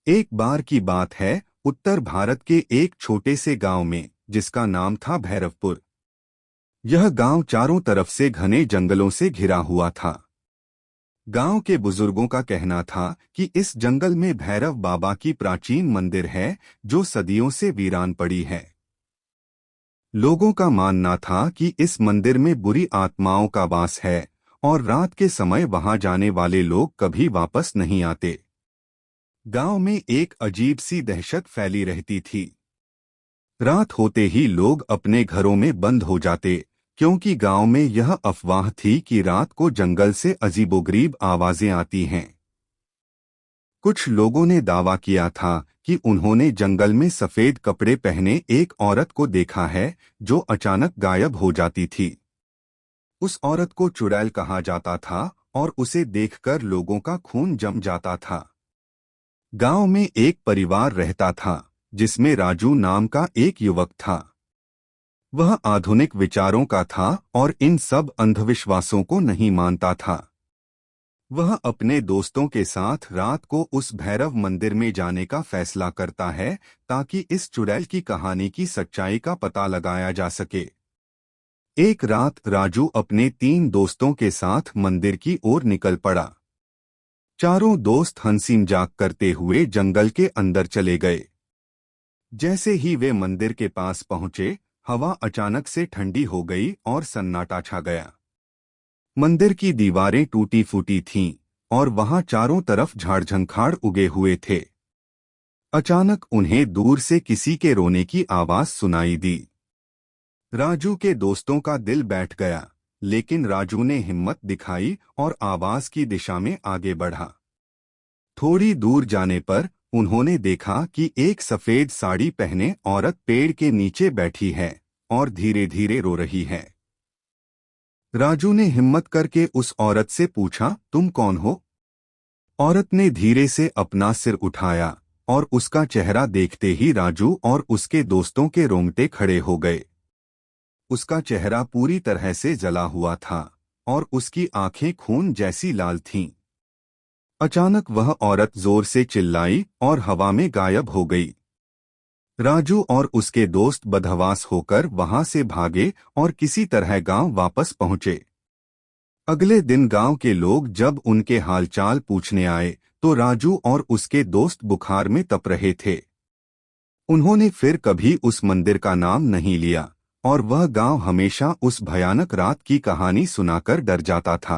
एक बार की बात है, उत्तर भारत के एक छोटे से गांव में, जिसका नाम था भैरवपुर। यह गांव चारों तरफ से घने जंगलों से घिरा हुआ था। गांव के बुजुर्गों का कहना था कि इस जंगल में भैरव बाबा की प्राचीन मंदिर है, जो सदियों से वीरान पड़ी है। लोगों का मानना था कि इस मंदिर में बुरी आत्माओं का वास है और रात के समय वहां जाने वाले लोग कभी वापस नहीं आते। गांव में एक अजीब सी दहशत फैली रहती थी। रात होते ही लोग अपने घरों में बंद हो जाते, क्योंकि गांव में यह अफवाह थी कि रात को जंगल से अजीबोगरीब आवाजें आती हैं। कुछ लोगों ने दावा किया था कि उन्होंने जंगल में सफेद कपड़े पहने एक औरत को देखा है, जो अचानक गायब हो जाती थी। उस औरत को चुड़ैल कहा जाता था और उसे देखकर लोगों का खून जम जाता था। गांव में एक परिवार रहता था, जिसमें राजू नाम का एक युवक था। वह आधुनिक विचारों का था और इन सब अंधविश्वासों को नहीं मानता था। वह अपने दोस्तों के साथ रात को उस भैरव मंदिर में जाने का फैसला करता है, ताकि इस चुड़ैल की कहानी की सच्चाई का पता लगाया जा सके। एक रात राजू अपने 3 दोस्तों के साथ मंदिर की ओर निकल पड़ा। चारों दोस्त हंसी मजाक करते हुए जंगल के अंदर चले गए। जैसे ही वे मंदिर के पास पहुंचे, हवा अचानक से ठंडी हो गई और सन्नाटा छा गया। मंदिर की दीवारें टूटी फूटी थीं और वहां चारों तरफ झाड़-झंखाड़ उगे हुए थे। अचानक उन्हें दूर से किसी के रोने की आवाज सुनाई दी। राजू के दोस्तों का दिल बैठ गया, लेकिन राजू ने हिम्मत दिखाई और आवाज की दिशा में आगे बढ़ा। थोड़ी दूर जाने पर उन्होंने देखा कि एक सफेद साड़ी पहने औरत पेड़ के नीचे बैठी है और धीरे धीरे रो रही है। राजू ने हिम्मत करके उस औरत से पूछा, तुम कौन हो? औरत ने धीरे से अपना सिर उठाया और उसका चेहरा देखते ही राजू और उसके दोस्तों के रोंगटे खड़े हो गए। उसका चेहरा पूरी तरह से जला हुआ था और उसकी आंखें खून जैसी लाल थीं। अचानक वह औरत जोर से चिल्लाई और हवा में गायब हो गई। राजू और उसके दोस्त बदहवास होकर वहां से भागे और किसी तरह गांव वापस पहुंचे। अगले दिन गांव के लोग जब उनके हालचाल पूछने आए, तो राजू और उसके दोस्त बुखार में तप रहे थे। उन्होंने फिर कभी उस मंदिर का नाम नहीं लिया और वह गांव हमेशा उस भयानक रात की कहानी सुनाकर डर जाता था।